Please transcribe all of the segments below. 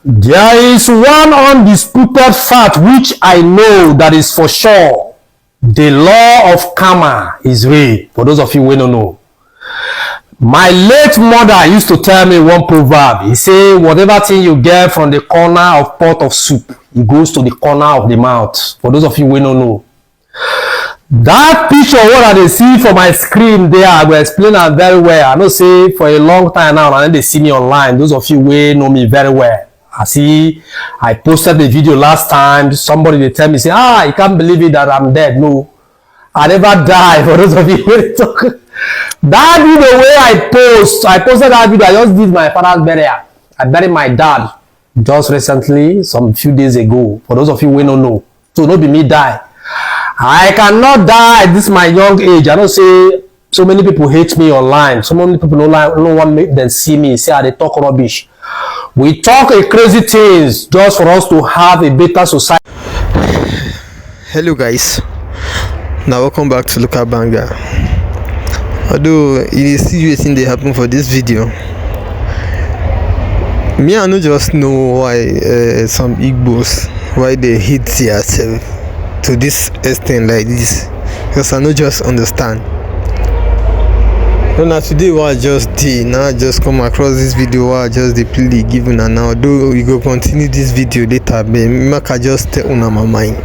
There is one undisputed fact which I know that is for sure. The law of karma is real. For those of you who don't know. My late mother used to tell me one proverb. He said, whatever thing you get from the corner of pot of soup, it goes to the corner of the mouth. For those of you who don't know. That picture, what I see for my screen there, I will explain it very well. I know say for a long time now, and then they see me online. Those of you who know me very well. I posted the video last time. Somebody they tell me, say, you can't believe it that I'm dead. No, I never died. For those of you who talk, that video where I posted that video. I just did my father's burial. I buried my dad just recently, some few days ago. For those of you who don't know, so not be me die. I cannot die at this my young age. I don't say so many people hate me online. So many people don't want make them see me. Say they talk rubbish. We talk crazy things just for us to have a better society. Hello guys. Now welcome back to Local Banger. Although it is situation they happen for this video. Me I don't just know why some Igbos why they hate themselves to this extent like this, because I don't just understand. Now today what I just did, now I just come across this video what I just play given, and now though we go continue this video later, but make I just tell on my mind.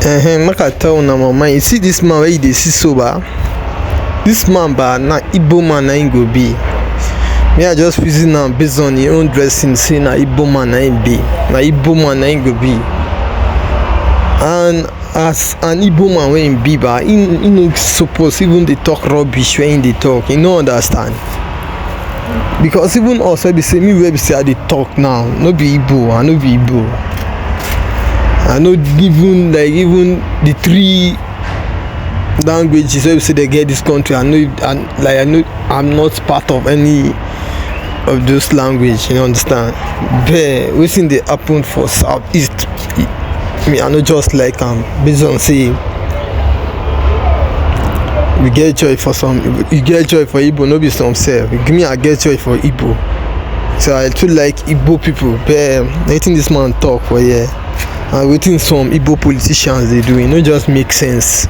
Make I tell on my mind. You see this man where they see sober, this man but na Igbo man na go be. Me I just reason now based on your own dressing, say na Igbo man na be, na Igbo man na go be. And as an Igbo man when he be, but he no suppose even they talk rubbish when they talk. You don't understand. Because even us we say me where we say they talk now, no be Igbo, I no be Igbo. I know even the three languages where we say they get this country. I know I'm not part of any of those language. You understand? But we think they happen for Southeast. Me, I know just like based on say we get joy for some, you get joy for Igbo, no be some self. Give me I get joy for Igbo. So I too like Igbo people. But I think this man talk for and we think some Igbo politicians they do, it no just make sense.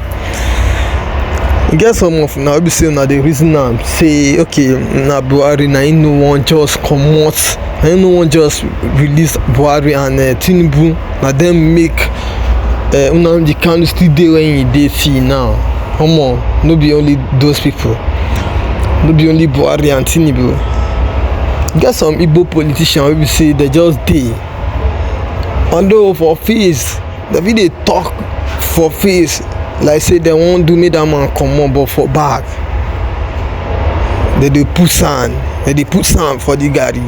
You get some of now be say now the reason say okay na Buhari na no one just comot. No one just release Buhari and Tinubu. Na them make Nnamdi Kanu still dey when they see now. Come on, no be only those people. No be only Buhari and Tinubu. Get some Igbo politicians wey be say they just dey. Although for face, they talk for face like say they won't do me that man come on, but for back they put sand. They put sand for the Gary.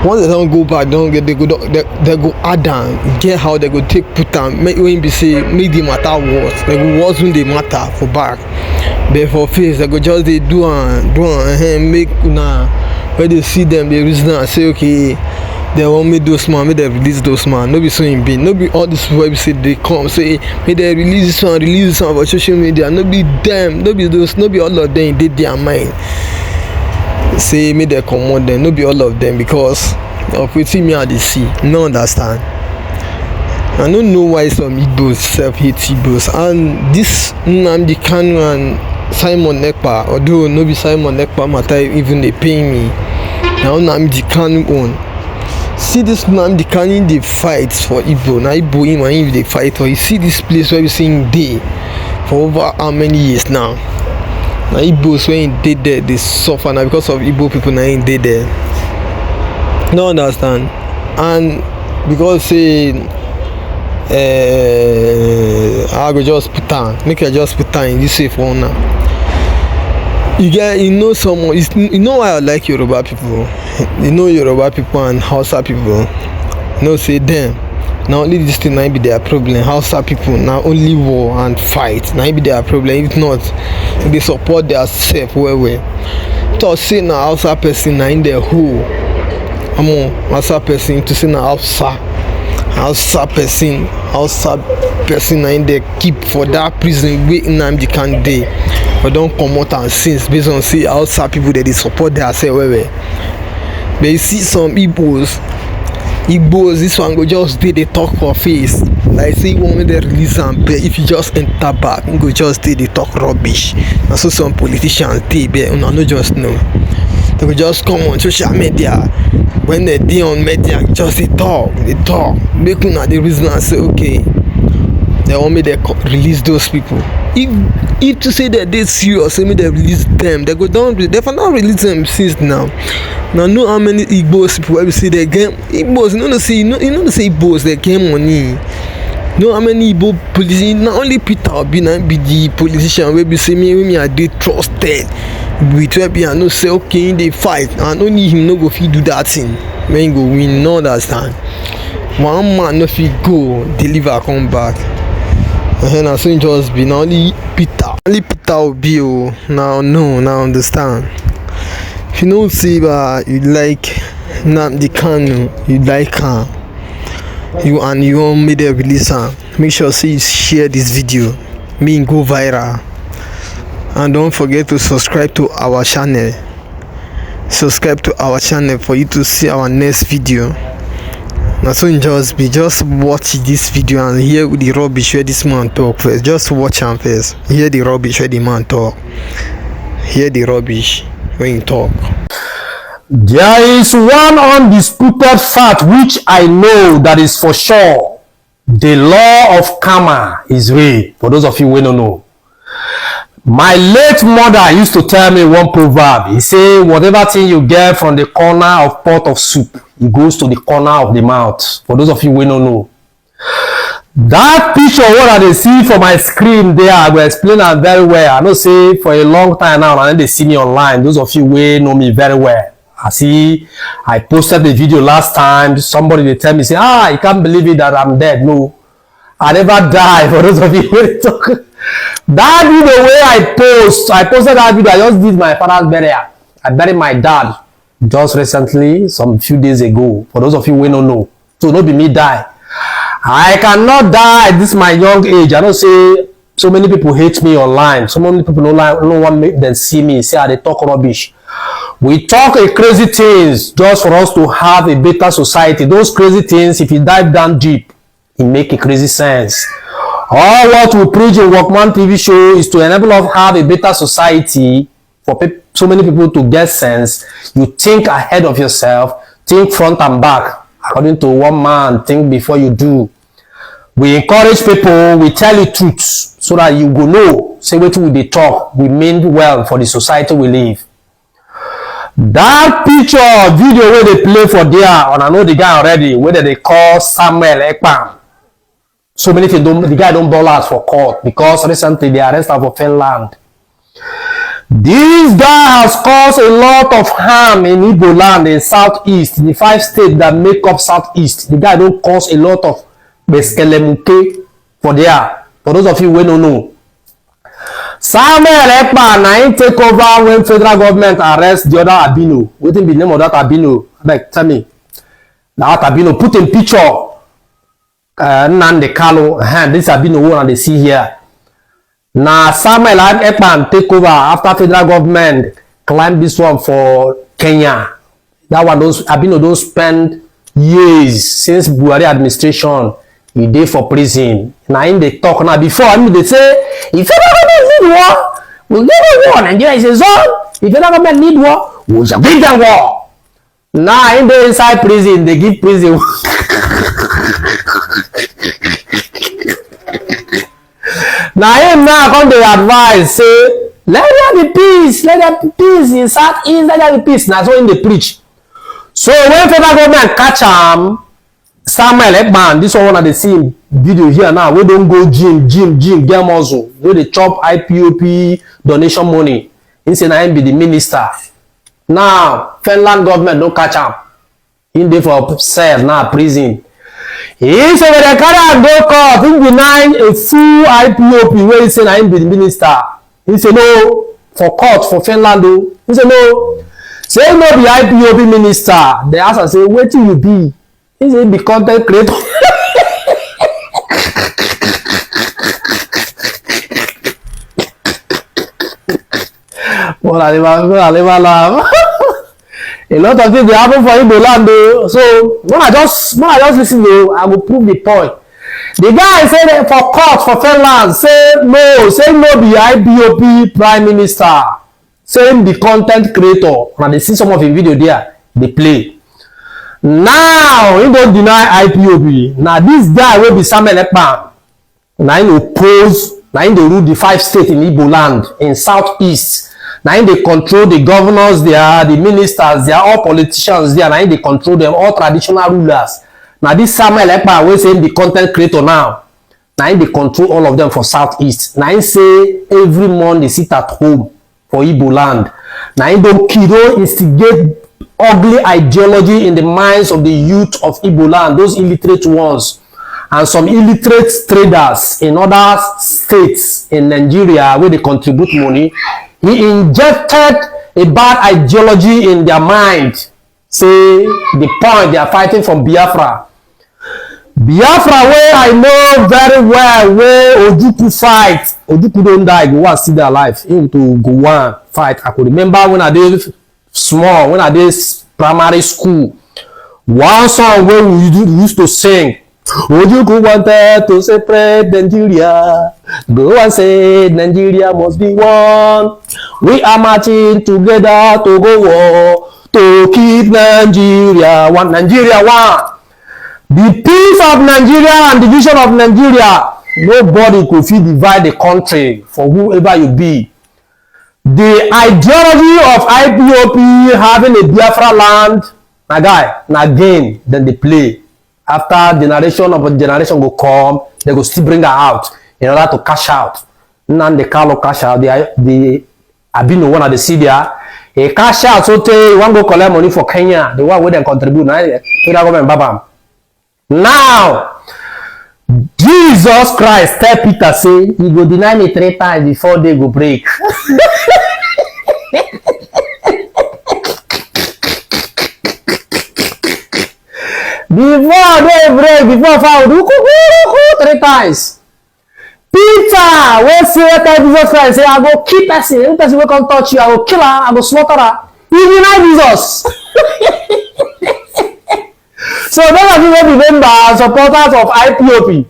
Once they don't go back, they go add down. Get how they go take put down. When be say make the matter worse. They go worse when they matter for back. But for face, they go just they do and make when they see them, they reason and say okay, they want me those man, make they release those man. No be so in be. No be all this people we say they come say may they release this one for social media. No be them, no be those, no be all of them did their mind. Say me they comot them, no be all of them, because of wetin me I dey see. No understand. I don't know why some Igbos self-hate Igbos, and this Nnamdi Kanu and Simon Ekpa, although no be Simon Ekpa matter even they pay me. Now Nnamdi Kanu own. See this Nnamdi Kanu they fight for Igbo. Now Igbo him and if they fight for, you see this place where we seeing day for over how many years now. Now Igbos when they there they suffer now because of Igbo people now in they there. No understand. And because say I go just put on, make I just put on in this safe one now. You know someone, you know why I like Yoruba people. You know Yoruba people and Hausa people. You know say them. Now only this thing might be their problem. Hausa people now only war and fight. Now be their problem. If not, they support their self well. To say now Hausa person now in their hole. Hausa person to say now Hausa person now in there keep for that prison where Nnamdi can dey. But don't come out and since based on say Hausa people that they support their self well. But you see some Igbos, this one go just dey dey talk for face. Like say you want me to release am, but if you just enter back, you go just dey dey talk rubbish. And so some politicians dey, but una no just know. They go just come on social media. When they dey on media, just dey talk. Make una dey reason and say, okay, they want me to release those people. If to say that they serious, say me they release them, they go down. They for now release them since now. Now know how many Igbos people ever say they get Igbos. You know say Igbos they get money. Know how many Igbo politicians? Not only Peter Obi na be the politician wey be say me I dey trusted. With where be I know say okay they fight and only him no go fit do that thing. When he go win, no understand. One man no fit go deliver come back. And I so just be now only Peter Obi. Now understand. If you know say you like Nnamdi Kanu, you like him, you want me to release him, make sure say you share this video, me go viral, and don't forget to subscribe to our channel. For you to see our next video. Now so just watch this video and hear the rubbish where this man talk first. Just watch him first. Hear the rubbish where the man talk. Hear the rubbish when he talk. There is one undisputed fact which I know that is for sure. The law of karma is real. For those of you who don't know. My late mother used to tell me one proverb. He say, whatever thing you get from the corner of pot of soup, it goes to the corner of the mouth. For those of you who don't know. That picture what I see for my screen there, I will explain it very well. I know say for a long time now, and then they see me online. Those of you who know me very well. I posted the video last time. Somebody they tell me, say, you can't believe it that I'm dead. No, I never died. For those of you who talk. That video where I posted that video. I just did my father's burial. I buried my dad just recently, some few days ago. For those of you who don't know, so not be me die. I cannot die at this my young age. I don't say so many people hate me online. So many people don't want make them see me. Say they talk rubbish. We talk crazy things just for us to have a better society. Those crazy things, if you dive down deep, it make a crazy sense. All what we preach in Workman TV show is to enable us have a better society for so many people to get sense. You think ahead of yourself, think front and back. According to one man, think before you do. We encourage people, we tell you truth so that you go know, say what we dey talk, we mean well for the society we live. That picture, video where they play for there, and I know the guy already, whether they call Samuel Ekpa. So many people the guy don't ball out for court because recently they arrested him for Finland. This guy has caused a lot of harm in Igbo land in Southeast, the 5 states that make up Southeast. The guy don't cause a lot of Beskelemuke for there. For those of you who don't know. Samuel Ekpa now take over when federal government arrest the other Abino. What is the name of that Abino? Like, tell me. That Abino put in picture. Nnamdi Kanu, this Abino one and they see here. Now Samuel Ekpa take over after federal government climb this one for Kenya. That one Abino don't spend years since Buhari administration. He dey for prison. Now in the talk now before they say if federal government need war, we'll give them war. Nigeria is a zone. If federal government need war, we shall give them war. Now in the inside prison, they give prison. Now him now come to advise say let there be peace, let there be peace in Southeast, let there be peace. Now so in the preach. So when federal government catch him, Samuel Ekpa, this one of the same video here now, we don't go gym, get muscle, where they chop IPOP donation money. He say na him be the minister. Now Finland government don't catch him. In there for cell now prison. He say when they carry him go court, he deny a full IPOP where he say na him be the minister. He say no for court for Finland though. He say no. Say no be IPOP minister. They ask and say where till you be? He say be content creator. A lot of things dey happen for Igbo land though. So when I just listen though, I will prove the point. The guy say that for court for Finland say no be IPOB prime minister, saying the content creator. And they see some of his video there, they play. Now he don't deny IPOB. Now this guy will be Samuel Ekpa. Now he oppose. Now he rule the 5 states in Igbo land in southeast. Now they control the governors there, the ministers, they are all politicians there. Now they control them, all traditional rulers. Now this Samuel Ekpa will say the content creator now. Now they control all of them for southeast. Now he say every month they sit at home for Igbo land. Now he don't kill, instigate ugly ideology in the minds of the youth of Igbo land, those illiterate ones. And some illiterate traders in other states in Nigeria where they contribute money. He injected a bad ideology in their mind. Say the point they are fighting from Biafra. Biafra where I know very well where Ojukwu fight. Ojukwu don't die, go and see their life. He to go and fight. I could remember when I did small, when I did primary school. One song where we used to sing. Ojukwu wanted to separate Nigeria. Go and say Nigeria must be one. We are marching together to go war to keep Nigeria one. Nigeria one. The peace of Nigeria and division of Nigeria. Nobody could feel divide the country for whoever you be. The ideology of IPOB having a Biafra land, my guy, na game, then they play. After generation of a generation will come, they will still bring her out in order to cash out. Nnamdi Kanu cash out. The Abino one at the city there. He cash out so you want to go collect money for Kenya. The one where they contribute now. Now, Jesus Christ tell Peter say he go deny me 3 times before they go break. Before they break, before foul, 3 times. Peter, when say Jesus Christ, say, I go kill person. Any person will come touch you, I go kill her, I go slaughter her. He deny Jesus. So those of you who remember supporters of IPOB,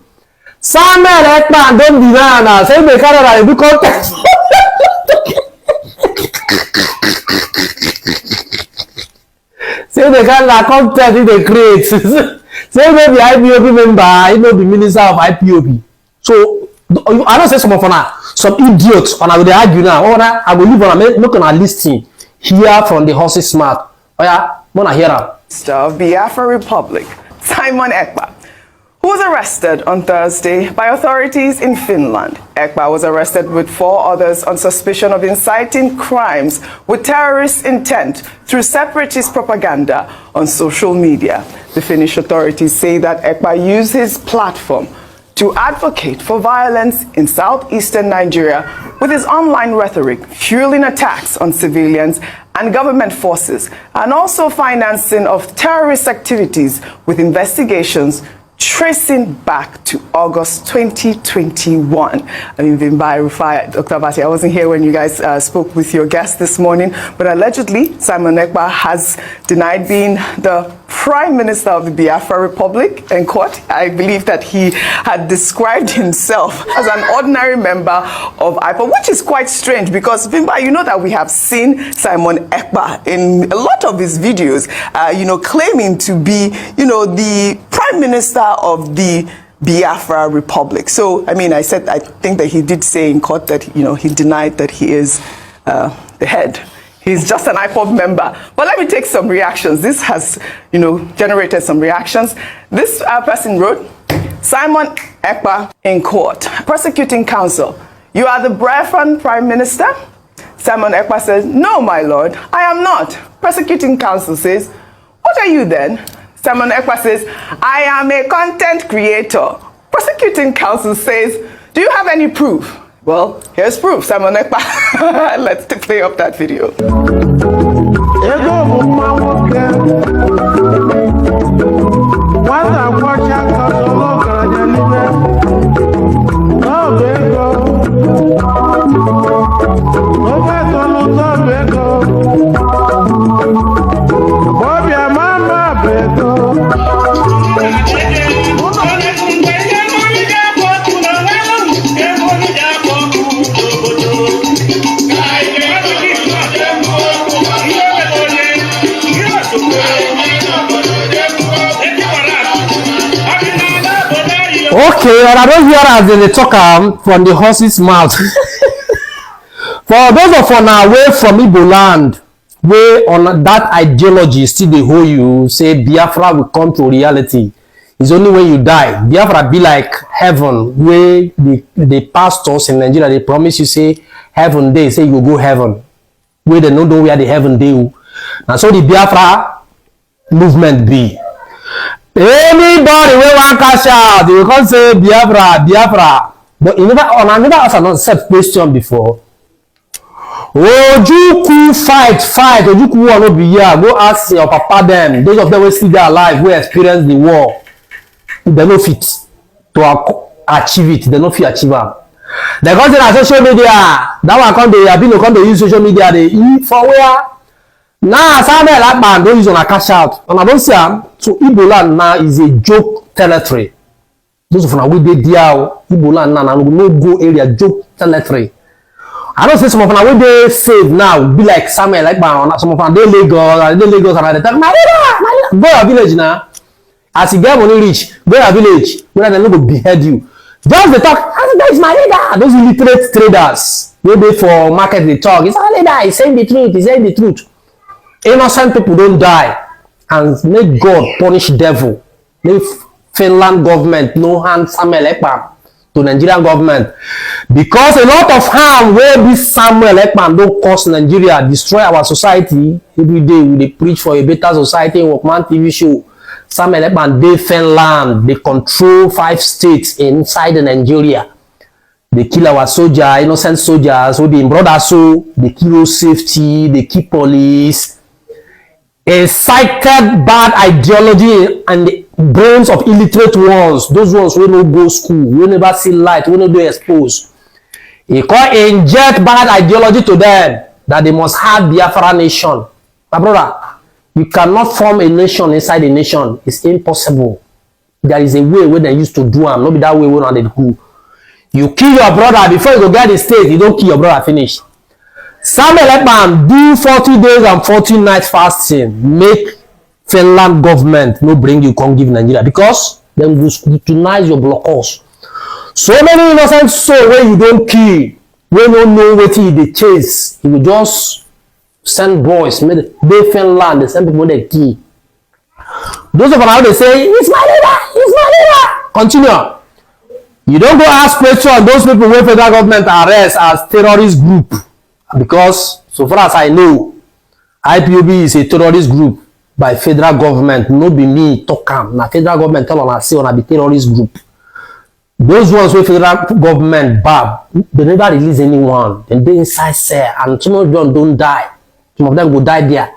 Samuel Ekpa don't deny now. Say they carry that do contest. Say they carry that contest if they create. Say maybe IPOB member, he may be minister of IPOB. So I don't say some of now, some idiots on how they argue now. Oh, I will leave on a look on a listing here from the horse's mouth. Oh yeah, wanna hear that? Of Biafra Republic, Simon Ekpa, who was arrested on Thursday by authorities in Finland. Ekpa was arrested with 4 others on suspicion of inciting crimes with terrorist intent through separatist propaganda on social media. The Finnish authorities say that Ekpa used his platform to advocate for violence in southeastern Nigeria with his online rhetoric, fueling attacks on civilians and government forces, and also financing of terrorist activities with investigations tracing back to August 2021. I mean, Dr. Bati, I wasn't here when you guys spoke with your guest this morning, but allegedly Simon Ekpa has denied being the Prime Minister of the Biafra Republic in court. I believe that he had described himself as an ordinary member of IPOB, which is quite strange because, Vimba, you know that we have seen Simon Ekpa in a lot of his videos, claiming to be, the Prime Minister of the Biafra Republic. So, I mean, I think that he did say in court that, he denied that he is the head. He's just an IPOB member. But let me take some reactions. This has, generated some reactions. This person wrote, Simon Ekpa in court. Prosecuting counsel, you are the Biafran Prime Minister? Simon Ekpa says, no, my lord, I am not. Prosecuting counsel says, what are you then? Simon Ekpa says, I am a content creator. Prosecuting counsel says, do you have any proof? Well, here's proof, Simon Ekpa. Let's play up that video. Okay, and I don't hear as they talk from the horse's mouth. For those of us now away from Igbo land, where on that ideology still they hold you, say Biafra will come to reality. It's only when you die. Biafra be like heaven, where the pastors in Nigeria, they promise you, say, heaven day, say you go heaven. Where they don't know where the heaven day. And so the Biafra movement be. Anybody will want cash out, they will come say Biafra, Biafra. But you never, I never asked an unsaid question before. Ojuku fight. Ojuku will not be here. Go ask your papa them. Those of them will see their life, will experience the war. They no fit to achieve it. They no fit achieve it. They come to social media. That one come they have been come to use social media. They for where now Samuel that man don't use on a cash out. And I don't see so Igbo land now is a joke territory. Those of we dey there Igbo land now no go area joke territory. I don't say some of them when they save now be like Samuel like man. Some of them they Lagos and they talk my go your village now. As you get money rich, go your village where they no go behead you. Just they talk, that is my leader. Those illiterate traders, they for market they talk. It's our leader, he's saying the truth, he's saying the truth. Innocent people don't die. And make God punish devil. Make Finland government no hand Samuel Ekpa to Nigerian government. Because a lot of harm where this Samuel Ekpa don't cause Nigeria, destroy our society. Every day we preach for a better society in Workman TV show. Samuel Ekpa dey Finland, they control 5 states inside Nigeria. They kill our soldiers, innocent soldiers, so they brother so they kill safety, they kill police. Incited bad ideology and the brains of illiterate ones, those ones who no go school, who never see light, who no do expose. He can inject bad ideology to them that they must have Biafra nation. My brother, you cannot form a nation inside a nation. It's impossible. There is a way where they used to do them. Not be that way when they do. You kill your brother before you go get the state. You don't kill your brother. Finish. Samuel Ekpa do 40 days and 40 nights fasting. Make Finland government no bring you come give Nigeria because then will scrutinize your blockers. So many innocent souls where you don't kill, we don't know what they chase. You will just send boys, they Finland, they send people they kill. Those of them they say, it's my leader, it's my leader. Continue. You don't go ask questions. Those people where federal government arrest as terrorist group. Because so far as I know, IPOB is a terrorist group by federal government. No be me talk am. Na federal government tell on say on be terrorist group. Those ones where federal government bab, they never release anyone. Then they inside cell and some of them don't die. Some of them go die there.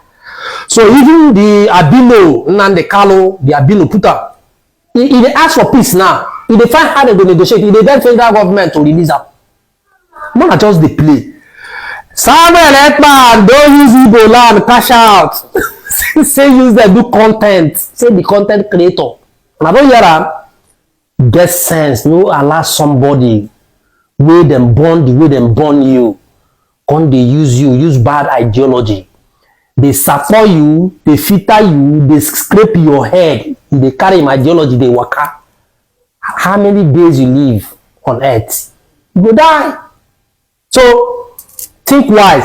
So even the Abino, Nnamdi, the Abino put up. If they ask for peace now, if they find how they go negotiate, if they beg federal government to release them. Not just the play. Samuel Ekpa don't use Igbo land, cash out. Say use them, do content. Say the content creator. And I don't hear that. Get sense. No allow somebody where them born the way them born you. Come they use you, use bad ideology. They support you, they filter you, they scrape your head. They carry my ideology, they waka. How many days you live on earth? You go die. So think wise.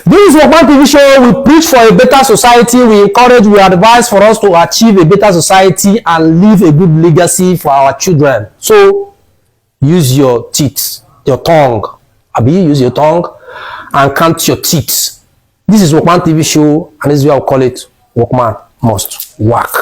This is Workman TV show. We preach for a better society. We encourage, we advise for us to achieve a better society and leave a good legacy for our children. So use your teeth, your tongue. Abi, use your tongue and count your teeth. This is Workman TV show, and this is what I call it. Workman must work.